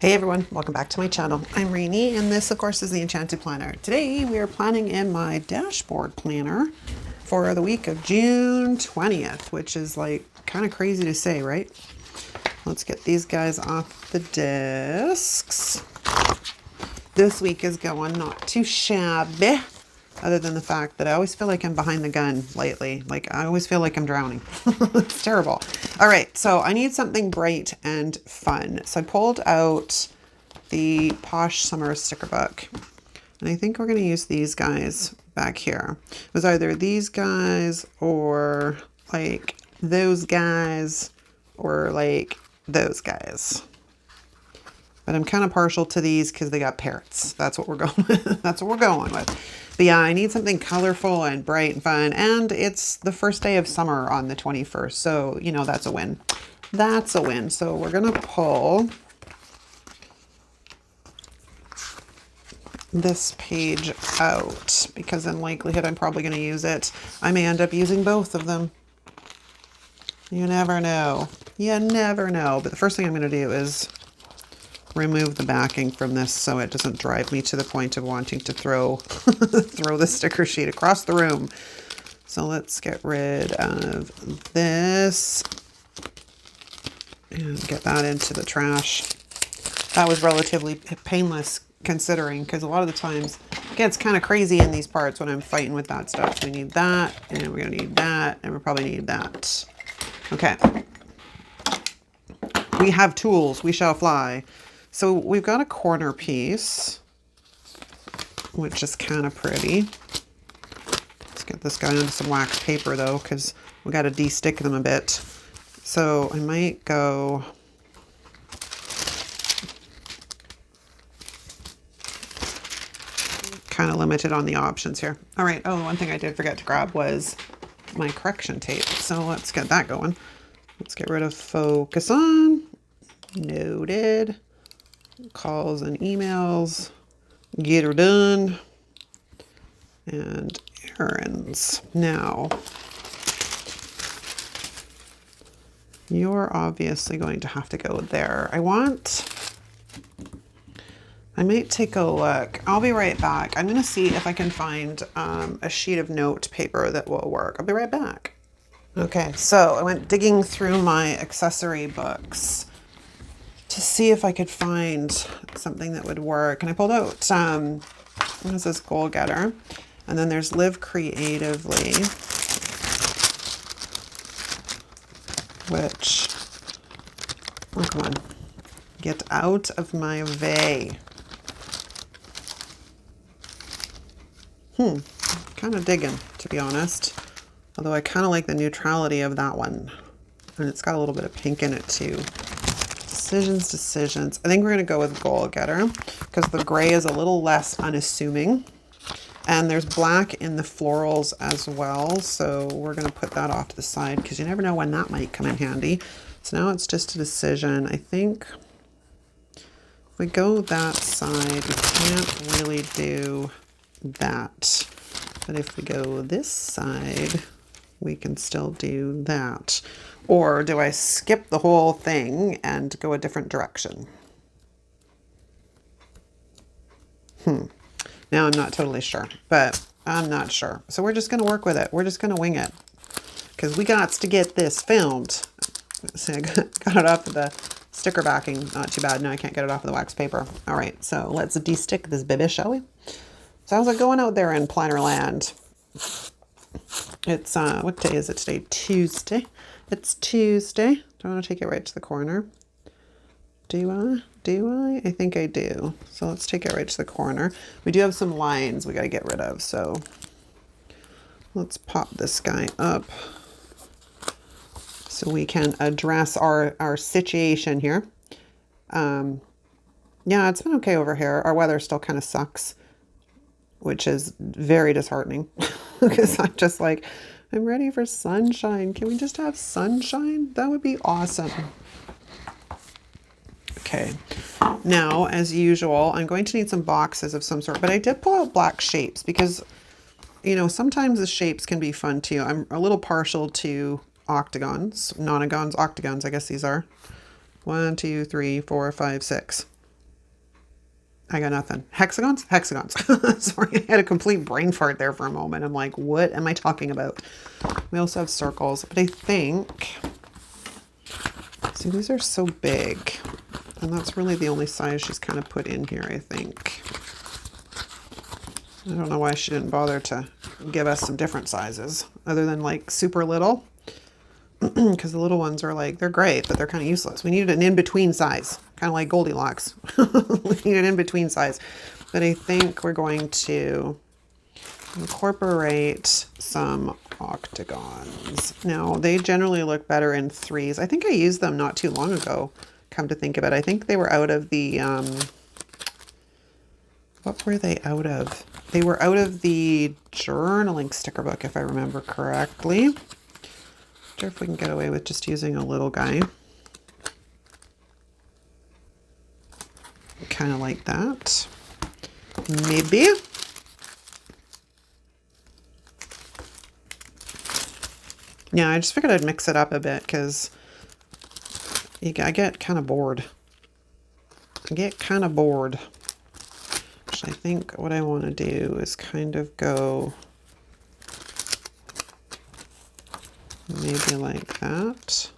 Hey everyone, welcome back to my channel. I'm Rainy and this of course is the Enchanted Planner. Today we are planning in my dashboard planner for the week of June 20th, which is like kind of crazy to say, right? Let's get these guys off the discs. This week is going not too shabby, other than the fact that I always feel like I'm behind the gun lately. Like I always feel like I'm drowning. It's terrible. All right, so I need something bright and fun. So I pulled out the Posh Summer sticker book. And I think we're going to use these guys back here. It was either these guys or like those guys or like those guys. But I'm kind of partial to these because they got parrots. That's what we're going with. That's what we're going with. But yeah, I need something colorful and bright and fun. And it's the first day of summer on the 21st. So, you know, that's a win. That's a win. So we're going to pull this page out because in likelihood I'm probably going to use it. I may end up using both of them. You never know. You never know. But the first thing I'm going to do is remove the backing from this so it doesn't drive me to the point of wanting to throw throw the sticker sheet across the room. So let's get rid of this and get that into the trash. That was relatively painless considering, because a lot of the times it gets kind of crazy in these parts when I'm fighting with that stuff. We need that, and we're going to need that, and we'll probably need that. Okay. We have tools. We shall fly. So we've got a corner piece, which is kind of pretty. Let's get this guy onto some wax paper though, because we got to de-stick them a bit. So I might go kind of limited on the options here. All right. Oh, one thing I did forget to grab was my correction tape. So let's get that going. Let's get rid of focus on. Noted. Calls and emails, get her done, and errands. Now, you're obviously going to have to go there. I might take a look. I'll be right back. I'm going to see if I can find a sheet of note paper that will work. I'll be right back. Okay, so I went digging through my accessory books to see if I could find something that would work. And I pulled out, what is this, Goal Getter? And then there's Live Creatively, which, oh, come on, get out of my way. Kind of digging, to be honest. Although I kind of like the neutrality of that one. And it's got a little bit of pink in it too. Decisions. I think we're going to go with Goal Getter because the gray is a little less unassuming. And there's black in the florals as well. So we're going to put that off to the side because you never know when that might come in handy. So now it's just a decision. I think if we go that side, we can't really do that. But if we go this side, we can still do that. Or do I skip the whole thing and go a different direction? Now I'm not totally sure, but I'm not sure. So we're just going to work with it. We're just going to wing it because we got to get this filmed. So I got it off of the sticker backing. Not too bad. No, I can't get it off of the wax paper. All right, so let's de-stick this baby, shall we? So how's it going out there in planner land? It's, what day is it today? Tuesday. It's Tuesday. Do I want to take it right to the corner? Do I? Do I? I think I do. So let's take it right to the corner. We do have some lines we got to get rid of. So let's pop this guy up so we can address our situation here. Yeah, it's been okay over here. Our weather still kind of sucks, which is very disheartening because I'm just like, I'm ready for sunshine. Can we just have sunshine? That would be awesome. Okay. Now, as usual, I'm going to need some boxes of some sort, but I did pull out black shapes because, you know, sometimes the shapes can be fun too. I'm a little partial to octagons, nonagons, octagons, I guess these are. 1, 2, 3, 4, 5, 6. I got nothing. Hexagons? Hexagons. Sorry, I had a complete brain fart there for a moment. I'm like, what am I talking about? We also have circles, but I think, see, these are so big. And that's really the only size she's kind of put in here, I think. I don't know why she didn't bother to give us some different sizes other than like super little. Because the little ones are like, they're great, but they're kind of useless. We needed an in-between size, kind of like Goldilocks. We need an in-between size. But I think we're going to incorporate some octagons. Now, they generally look better in threes. I think I used them not too long ago, come to think of it. I think they were out of the, what were they out of? They were out of the journaling sticker book, if I remember correctly. If we can get away with just using a little guy. Kind of like that. Maybe. Yeah, I just figured I'd mix it up a bit because I get kind of bored. I get kind of bored. Which I think what I want to do is kind of go maybe like that.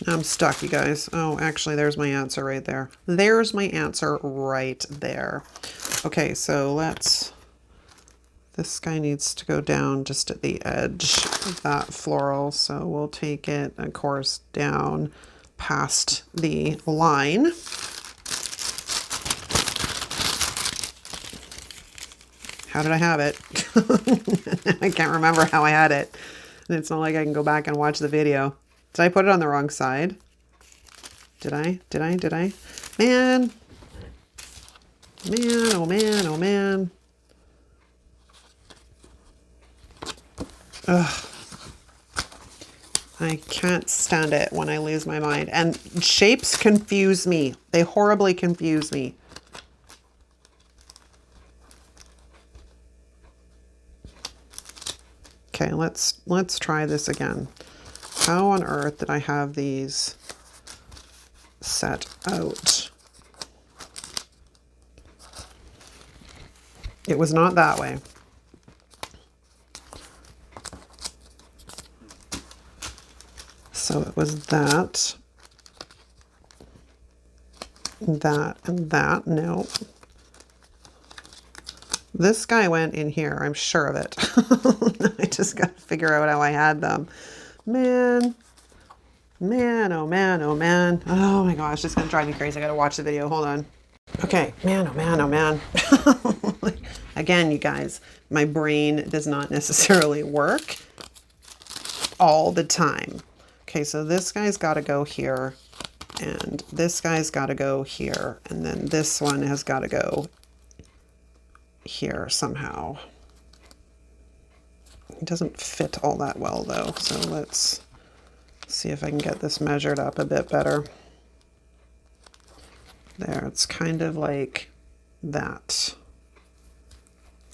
I'm stuck, you guys. Oh, actually, there's my answer right there. There's my answer right there. Okay, so let's, this guy needs to go down just at the edge of that floral. So we'll take it, of course, down past the line. How did I have it? I can't remember how I had it. And it's not like I can go back and watch the video. Did I put it on the wrong side? Did I? Man. Man, oh man, oh man. Ugh. I can't stand it when I lose my mind. And shapes confuse me. They horribly confuse me. Okay, let's try this again. How on earth did I have these set out? It was not that way. So it was that, that, and that. No. This guy went in here, I'm sure of it. I just got to figure out how I had them. Man, oh man, oh man. Oh my gosh, it's going to drive me crazy. I got to watch the video. Hold on. Okay, man, oh man, oh man. Again, you guys, my brain does not necessarily work all the time. Okay, so this guy's got to go here, and this guy's got to go here, and then this one has got to go here somehow. It doesn't fit all that well though, so let's see if I can get this measured up a bit better. There, it's kind of like that.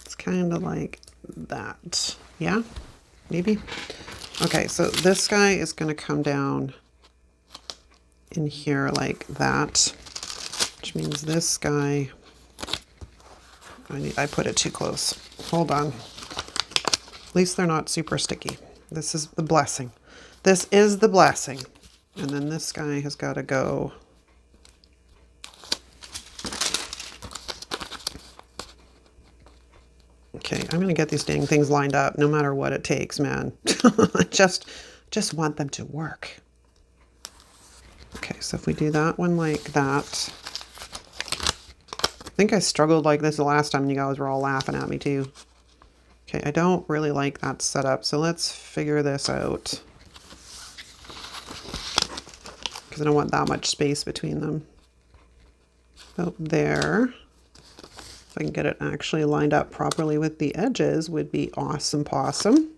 It's kind of like that. Yeah, maybe. Okay, so this guy is going to come down in here like that, which means this guy, I put it too close. Hold on. At least they're not super sticky. This is the blessing. This is the blessing. And then this guy has got to go okay, I'm going to get these dang things lined up no matter what it takes, man. I just want them to work. Okay, so if we do that one like that. I think I struggled like this the last time and you guys were all laughing at me too. Okay, I don't really like that setup, so let's figure this out. Because I don't want that much space between them. About there. If I can get it actually lined up properly with the edges would be awesome possum.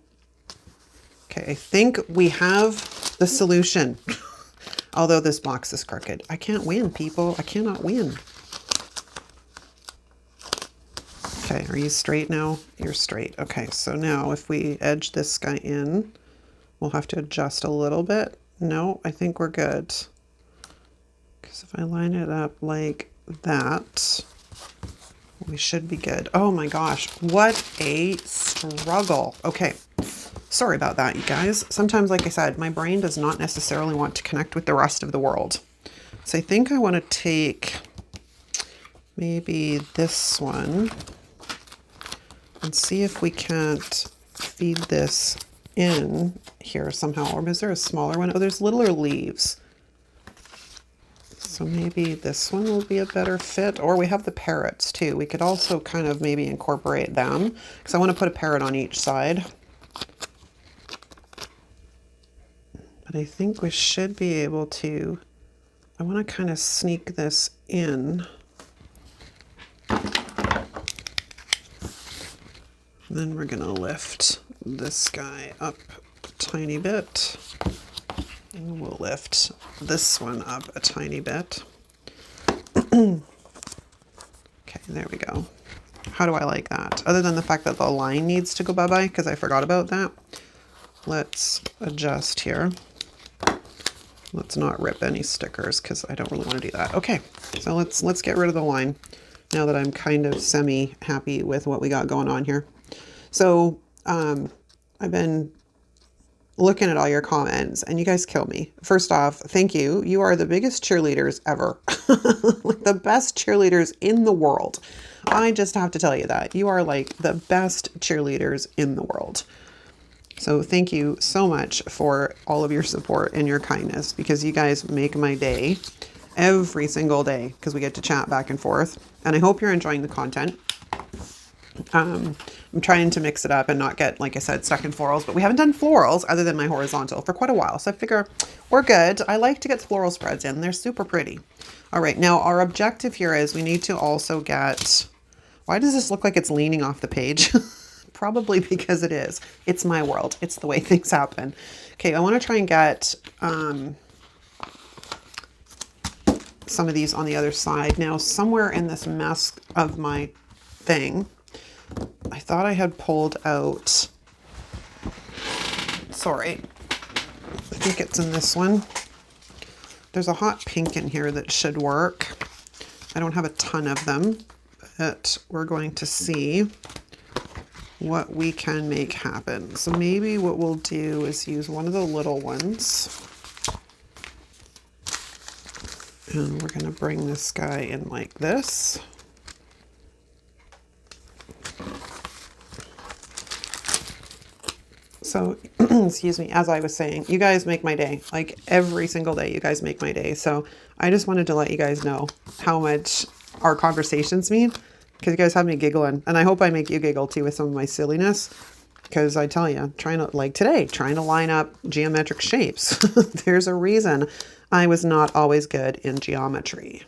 Okay, I think we have the solution. Although this box is crooked. I can't win, people. I cannot win. Okay, are you straight now? You're straight. Okay, so now if we edge this guy in, we'll have to adjust a little bit. No, I think we're good. Because if I line it up like that, we should be good. Oh my gosh, what a struggle. Okay, sorry about that, you guys. Sometimes, like I said, my brain does not necessarily want to connect with the rest of the world. So I think I want to take maybe this one and see if we can't feed this in here somehow. Or is there a smaller one? Oh, there's littler leaves. So maybe this one will be a better fit. Or we have the parrots too. We could also kind of maybe incorporate them, because I want to put a parrot on each side. But I think we should be able to, I want to kind of sneak this in. Then we're going to lift this guy up a tiny bit. And we'll lift this one up a tiny bit. Okay, there we go. How do I like that? Other than the fact that the line needs to go bye-bye, because I forgot about that. Let's adjust here. Let's not rip any stickers, because I don't really want to do that. Okay, so let's get rid of the line now that I'm kind of semi-happy with what we got going on here. So I've been looking at all your comments and you guys kill me. First off, thank you. You are the biggest cheerleaders ever. Like the best cheerleaders in the world. I just have to tell you that. You are like the best cheerleaders in the world. So thank you so much for all of your support and your kindness, because you guys make my day every single day, because we get to chat back and forth. And I hope you're enjoying the content. I'm trying to mix it up and not get, like I said, stuck in florals, but we haven't done florals other than my horizontal for quite a while. So I figure we're good. I like to get floral spreads in. They're super pretty. All right. Now our objective here is we need to also get, why does this look like it's leaning off the page? Probably because it is. It's my world. It's the way things happen. Okay. I want to try and get, some of these on the other side. Now, somewhere in this mess of my thing, I thought I had pulled out, sorry, I think it's in this one. There's a hot pink in here that should work. I don't have a ton of them, but we're going to see what we can make happen. So maybe what we'll do is use one of the little ones. And we're going to bring this guy in like this. So, excuse me, as I was saying, you guys make my day. Like every single day, you guys make my day. So I just wanted to let you guys know how much our conversations mean, because you guys have me giggling. And I hope I make you giggle too with some of my silliness. Because I tell you, trying to line up geometric shapes. There's a reason I was not always good in geometry.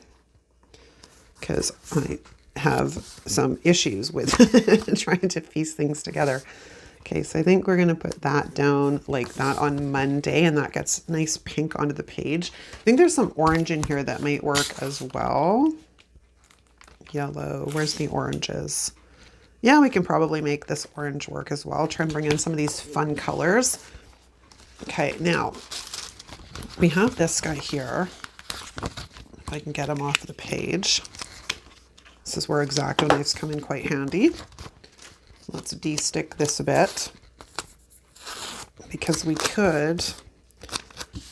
Because I have some issues with trying to piece things together. Okay, so I think we're going to put that down like that on Monday, and that gets nice pink onto the page. I think there's some orange in here that might work as well. Yellow, where's the oranges? Yeah, we can probably make this orange work as well. Try and bring in some of these fun colors. Okay, now we have this guy here. If I can get him off the page. This is where X-Acto knives come in quite handy. Let's de-stick this a bit, because we could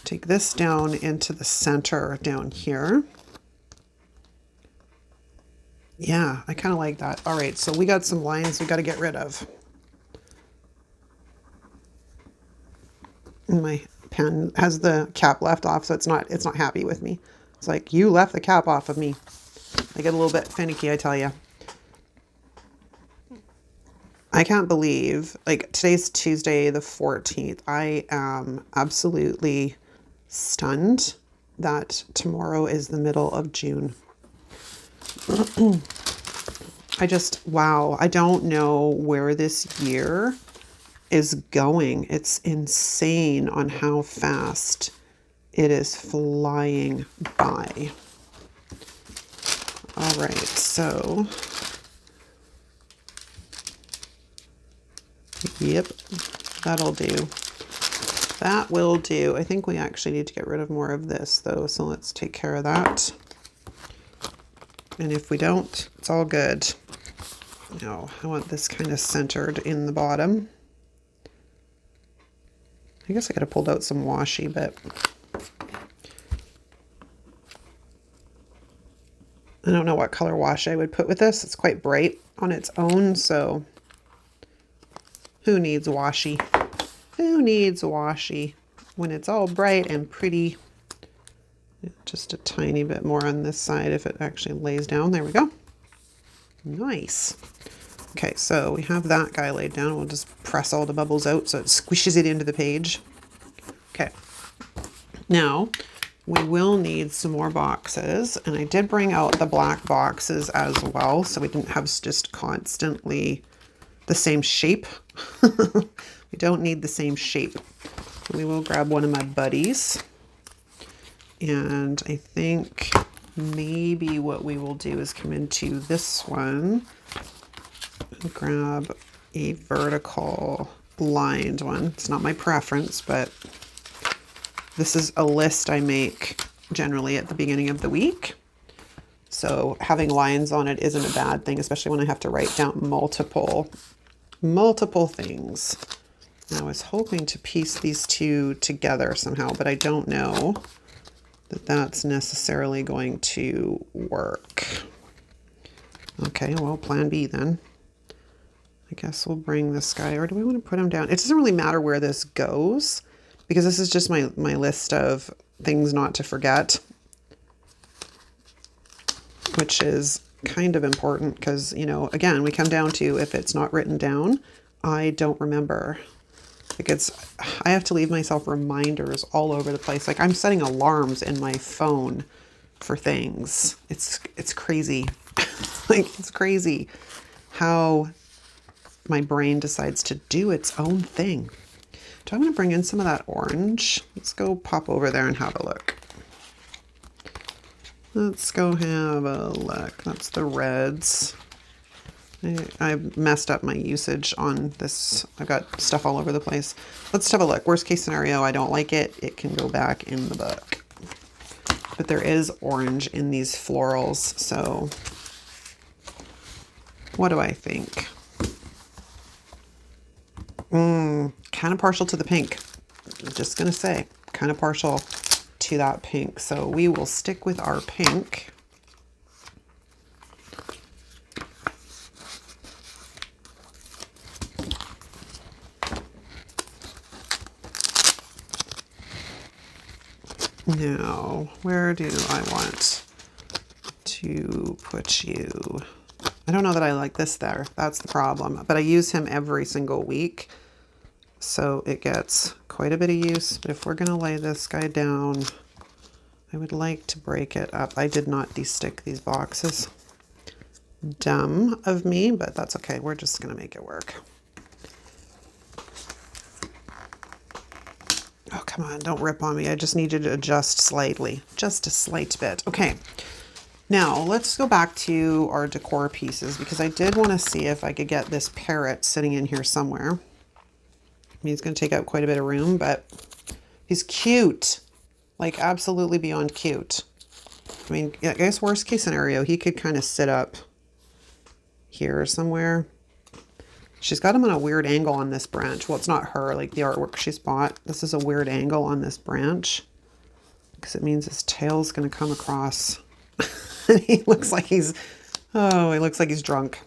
take this down into the center down here. Yeah, I kind of like that. All right, so we got some lines we got to get rid of. And my pen has the cap left off, so it's not happy with me. It's like, you left the cap off of me. I get a little bit finicky, I tell you. I can't believe, like, today's Tuesday the 14th. I am absolutely stunned that tomorrow is the middle of June. Wow, I don't know where this year is going. It's insane on how fast it is flying by. All right, so... Yep, that'll do. That will do. I think we actually need to get rid of more of this though, so let's take care of that. And if we don't, it's all good. Now, I want this kind of centered in the bottom. I guess I could have pulled out some washi, but I don't know what color washi I would put with this. It's quite bright on its own, so who needs washi? Who needs washi when it's all bright and pretty? Just a tiny bit more on this side if it actually lays down. There we go. Nice. Okay, so we have that guy laid down. We'll just press all the bubbles out so it squishes it into the page. Okay. Now, we will need some more boxes, and I did bring out the black boxes as well, so we didn't have just constantly the same shape. We don't need the same shape. We will grab one of my buddies. And I think maybe what we will do is come into this one and grab a vertical lined one. It's not my preference, but this is a list I make generally at the beginning of the week. So having lines on it isn't a bad thing, especially when I have to write down multiple things. And I was hoping to piece these two together somehow, but I don't know that that's necessarily going to work. Okay, well, plan B then. I guess we'll bring this guy, or do we want to put him down? It doesn't really matter where this goes because this is just my list of things not to forget, which is kind of important because, you know, again, we come down to if it's not written down, I don't remember. Like I have to leave myself reminders all over the place. Like I'm setting alarms in my phone for things. It's crazy. Like it's crazy how my brain decides to do its own thing. Do I want to bring in some of that orange? Let's go pop over there and have a look. Let's go have a look. That's the reds. I messed up my usage on this. I've got stuff all over the place. Let's have a look. Worst case scenario, I don't like it. It can go back in the book. But there is orange in these florals, so what do I think? Kind of partial to the pink. I'm just going to say, kind of partial to that pink. So we will stick with our pink. Now, where do I want to put you? I don't know that I like this there. That's the problem. But I use him every single week, so it gets quite a bit of use. But if we're going to lay this guy down, I would like to break it up. I did not de-stick these boxes. Dumb of me, but that's okay. We're just going to make it work. Oh, come on, don't rip on me. I just need you to adjust slightly, just a slight bit. Okay, now let's go back to our decor pieces because I did want to see if I could get this parrot sitting in here somewhere. I mean, he's going to take up quite a bit of room, but he's cute, like absolutely beyond cute. I mean, I guess worst case scenario, he could kind of sit up here somewhere. She's got him on a weird angle on this branch. Well, it's not her, like the artwork she's bought. This is a weird angle on this branch because it means his tail's going to come across. And he looks like he's drunk.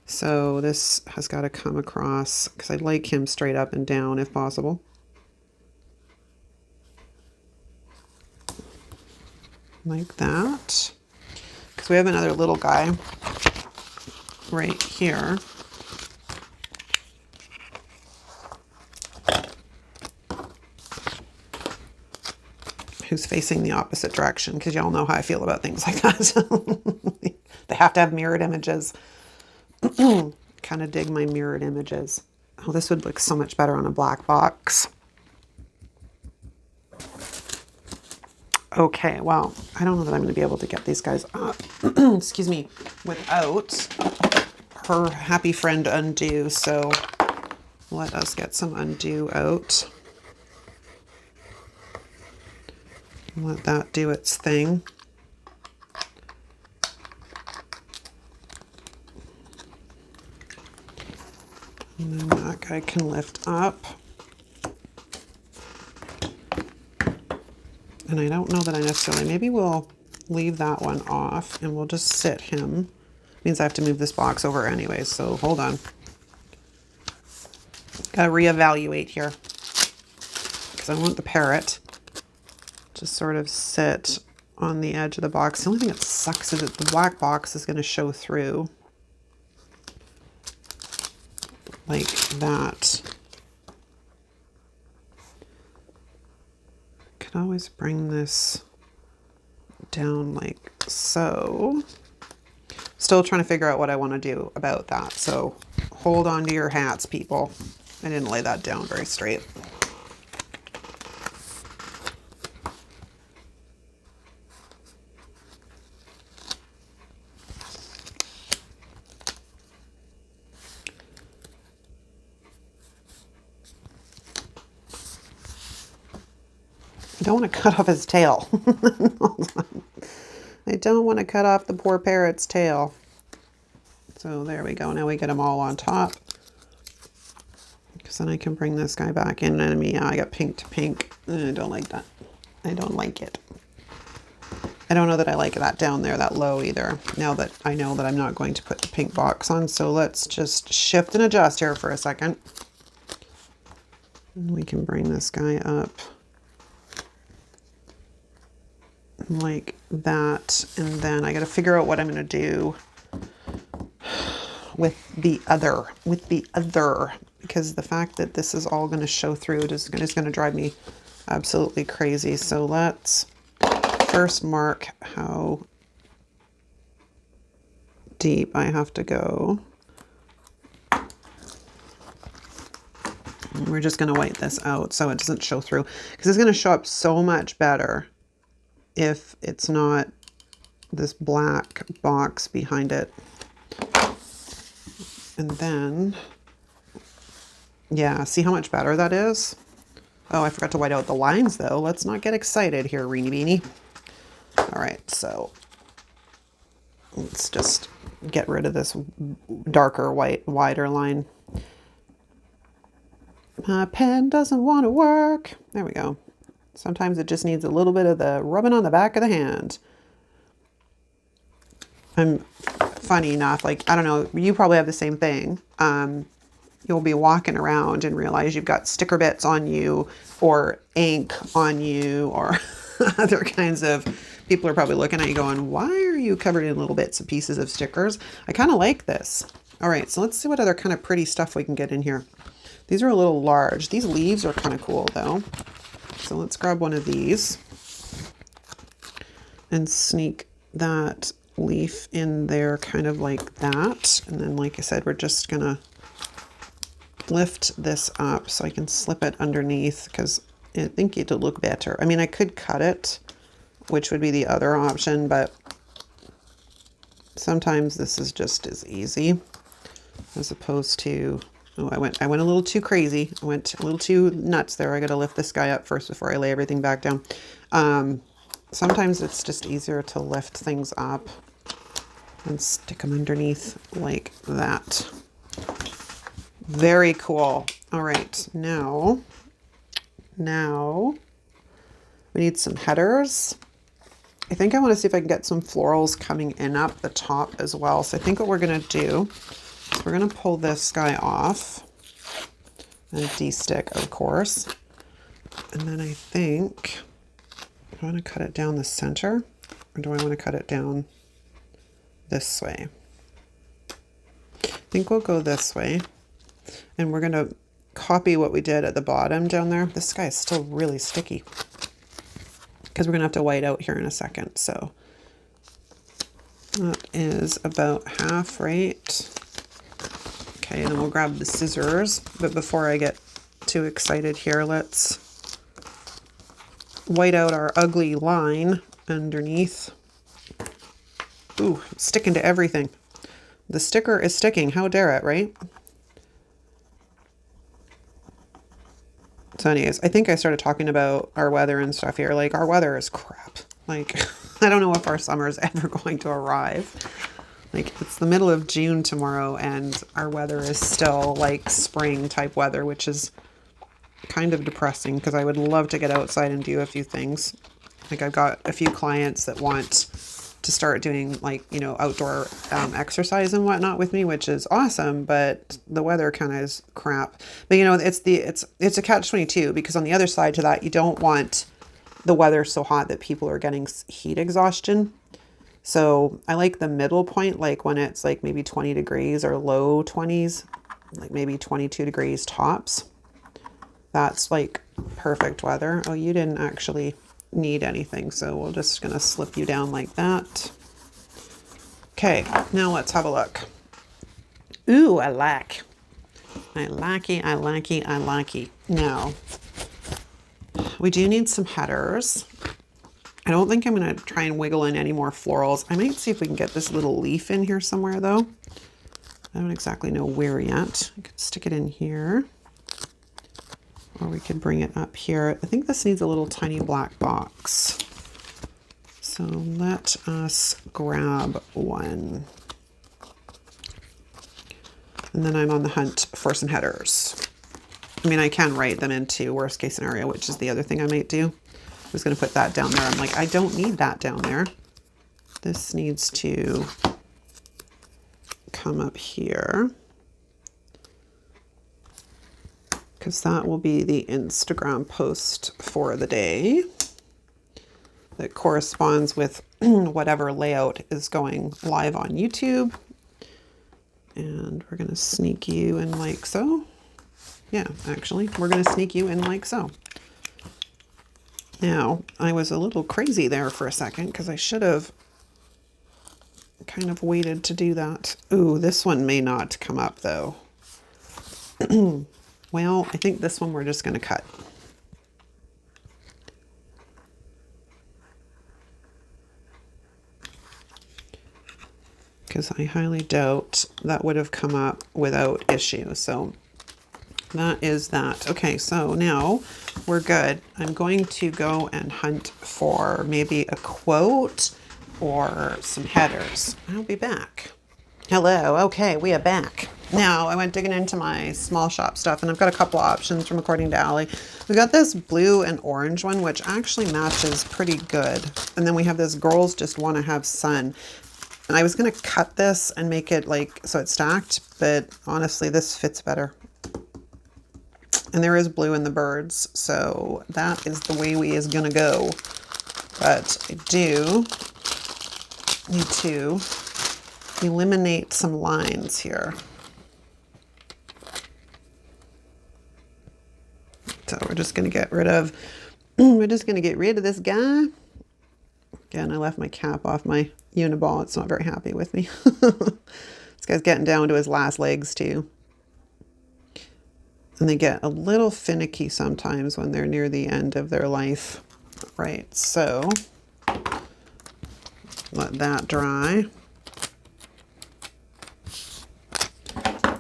So this has got to come across because I'd like him straight up and down if possible. Like that. Because we have another little guy right here. Who's facing the opposite direction, because y'all know how I feel about things like that. They have to have mirrored images. Kind of dig my mirrored images. Oh, this would look so much better on a black box. Okay, well, I don't know that I'm going to be able to get these guys up, excuse me, without her happy friend undo. So let us get some undo out. Let that do its thing. And then that guy can lift up. And I don't know that I necessarily, maybe we'll leave that one off and we'll just sit him. Means I have to move this box over anyways, so hold on. Gotta reevaluate here. Because I want the parrot to sort of sit on the edge of the box. The only thing that sucks is that the black box is gonna show through. Like that. Could always bring this down like so. Still trying to figure out what I want to do about that. So hold on to your hats, people. I didn't lay that down very straight. I don't want to cut off his tail. I don't want to cut off the poor parrot's tail. So there we go. Now we get them all on top. Because then I can bring this guy back in. And yeah, I got pink to pink. I don't like that. I don't like it. I don't know that I like that down there, that low either. Now that I know that I'm not going to put the pink box on. So let's just shift and adjust here for a second. And we can bring this guy up. Like that, and then I got to figure out what I'm going to do with the other, because the fact that this is all going to show through is going to drive me absolutely crazy. So let's first mark how deep I have to go. And we're just going to white this out so it doesn't show through, because it's going to show up so much better if it's not this black box behind it. And then, yeah, see how much better that is? Oh, I forgot to white out the lines though. Let's not get excited here, Reenie Beanie. All right, so let's just get rid of this darker wider line. My pen doesn't want to work. There we go. Sometimes it just needs a little bit of the rubbing on the back of the hand. I'm funny enough, like, I don't know, you probably have the same thing. You'll be walking around and realize you've got sticker bits on you or ink on you or other kinds of, people are probably looking at you going, why are you covered in little bits and pieces of stickers? I kind of like this. All right, so let's see what other kind of pretty stuff we can get in here. These are a little large. These leaves are kind of cool though. So let's grab one of these and sneak that leaf in there kind of like that. And then, like I said, we're just gonna lift this up so I can slip it underneath because I think it'll look better. I mean, I could cut it, which would be the other option, but sometimes this is just as easy as opposed to, oh, I went a little too crazy. I went a little too nuts there. I got to lift this guy up first before I lay everything back down. Sometimes it's just easier to lift things up and stick them underneath like that. Very cool. All right, now we need some headers. I think I want to see if I can get some florals coming in up the top as well. So I think what we're going to do is we're going to pull this guy off and de-stick, of course. And then I think I want to cut it down the center, or do I want to cut it down this way? I think we'll go this way. And we're going to copy what we did at the bottom down there. This guy is still really sticky because we're going to have to white out here in a second. So that is about half, right? Okay, and then we'll grab the scissors. But before I get too excited here, let's white out our ugly line underneath. Ooh, it's sticking to everything. The sticker is sticking. How dare it, right? So anyways, I think I started talking about our weather and stuff here. Like, our weather is crap. Like, I don't know if our summer is ever going to arrive. Like, it's the middle of June tomorrow and our weather is still like spring type weather, which is kind of depressing because I would love to get outside and do a few things. Like, I've got a few clients that want to start doing, like, you know, outdoor exercise and whatnot with me, which is awesome, but the weather kind of is crap. But you know, it's a catch-22, because on the other side to that, you don't want the weather so hot that people are getting heat exhaustion. So I like the middle point, like when it's like maybe 20 degrees or low 20s, like maybe 22 degrees tops. That's like perfect weather. Oh, you didn't actually need anything, so we're just gonna slip you down like that. Okay, now let's have a look. Ooh, I like it. Now, we do need some headers. I don't think I'm gonna try and wiggle in any more florals. I might see if we can get this little leaf in here somewhere though. I don't exactly know where yet. I could stick it in here, or we could bring it up here. I think this needs a little tiny black box. So let us grab one. And then I'm on the hunt for some headers. I mean, I can write them into worst case scenario, which is the other thing I might do. I was going to put that down there. I'm like, I don't need that down there. This needs to come up here, because that will be the Instagram post for the day that corresponds with whatever layout is going live on YouTube. And we're going to sneak you in like so. Yeah, actually, we're going to sneak you in like so. Now, I was a little crazy there for a second because I should have kind of waited to do that. Ooh, this one may not come up though. Well, I think this one we're just going to cut. Because I highly doubt that would have come up without issue. So that is that. Okay, so now we're good. I'm going to go and hunt for maybe a quote or some headers. I'll be back. Hello. Okay, we are back. Now I went digging into my small shop stuff, and I've got a couple options from According to Allie. We got this blue and orange one, which actually matches pretty good. And then we have this Girls Just Want to Have Sun. And I was going to cut this and make it like so it's stacked, but honestly, this fits better. And there is blue in the birds, so that is the way we is going to go. But I do need to eliminate some lines here. So we're just going to get rid of, this guy. Again, I left my cap off my Uniball. It's not very happy with me. This guy's getting down to his last legs too. And they get a little finicky sometimes when they're near the end of their life. Right, so let that dry.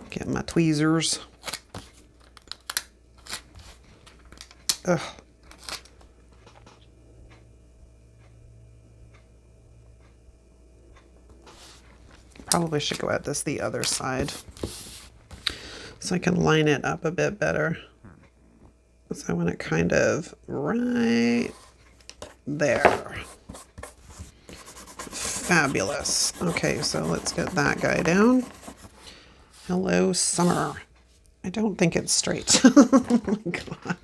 Get my tweezers. Ugh. Probably should go at this the other side so I can line it up a bit better. So I want it kind of right there. Fabulous. Okay, so let's get that guy down. Hello, Summer. I don't think it's straight. Oh my God.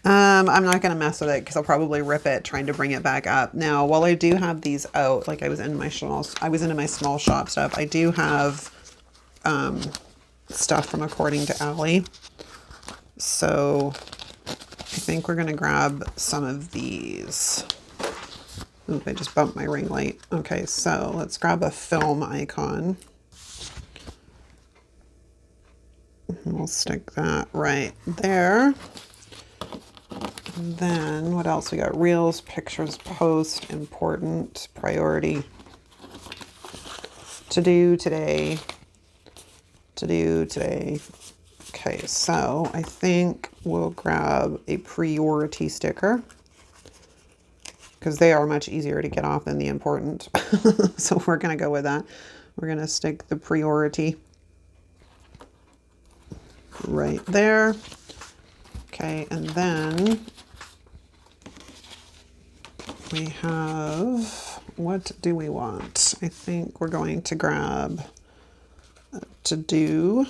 I'm not going to mess with it because I'll probably rip it trying to bring it back up. Now, while I do have these out, like I was into my small shop stuff, I do have stuff from According to Allie. So I think we're going to grab some of these. Oop, I just bumped my ring light. Okay, so let's grab a film icon. We'll stick that right there. And then what else we got? Reels, pictures, post, important, priority. To do today. Okay, so I think we'll grab a priority sticker because they are much easier to get off than the important. So we're going to go with that. We're going to stick the priority right there. Okay, and then we have, what do we want? I think we're going to grab to do.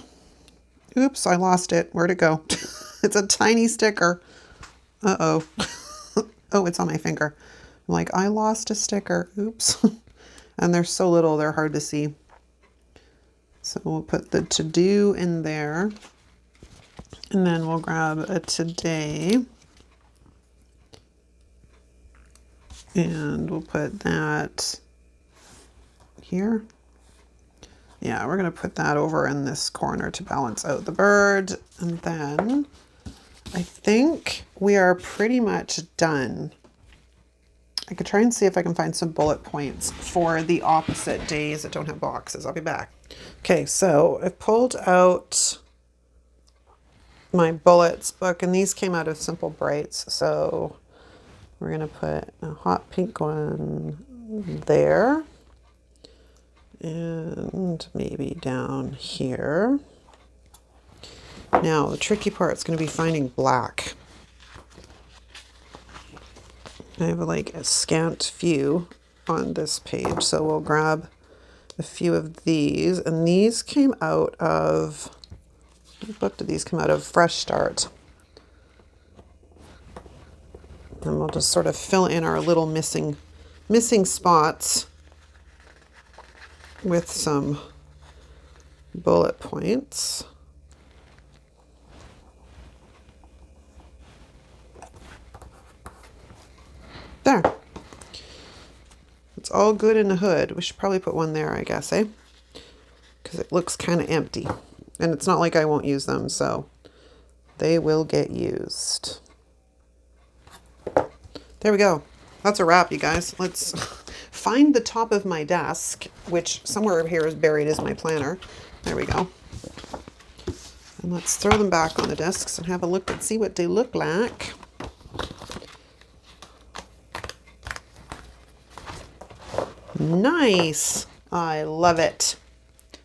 Oops, I lost it. Where'd it go? It's a tiny sticker. Uh-oh. Oh, it's on my finger. I'm like, I lost a sticker. Oops. And they're so little, they're hard to see. So we'll put the to do in there. And then we'll grab a today. And we'll put that here. Yeah, we're going to put that over in this corner to balance out the bird. And then I think we are pretty much done. I could try and see if I can find some bullet points for the opposite days that don't have boxes. I'll be back. Okay, so I've pulled out my bullets book, and these came out of Simple Brights. So we're going to put a hot pink one there. And maybe down here. Now, the tricky part is going to be finding black. I have like a scant few on this page, so we'll grab a few of these. And these came out of, what book did these come out of? Fresh Start. And we'll just sort of fill in our little missing spots with some bullet points. There. It's all good in the hood. We should probably put one there, I guess, eh? Because it looks kind of empty. And it's not like I won't use them, so they will get used. There we go. That's a wrap, you guys. Let's find the top of my desk, which somewhere here is buried as my planner. There we go. And let's throw them back on the desks and have a look and see what they look like. Nice. I love it.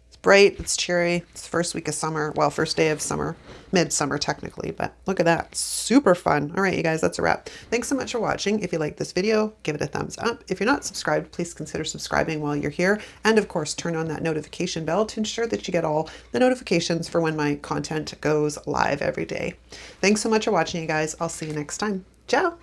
It's bright, it's cheery. It's the first week of summer. Well, first day of summer. Midsummer technically, but look at that. Super fun. All right, you guys, that's a wrap. Thanks so much for watching. If you like this video, give it a thumbs up. If you're not subscribed, please consider subscribing while you're here. And of course, turn on that notification bell to ensure that you get all the notifications for when my content goes live every day. Thanks so much for watching, you guys. I'll see you next time. Ciao.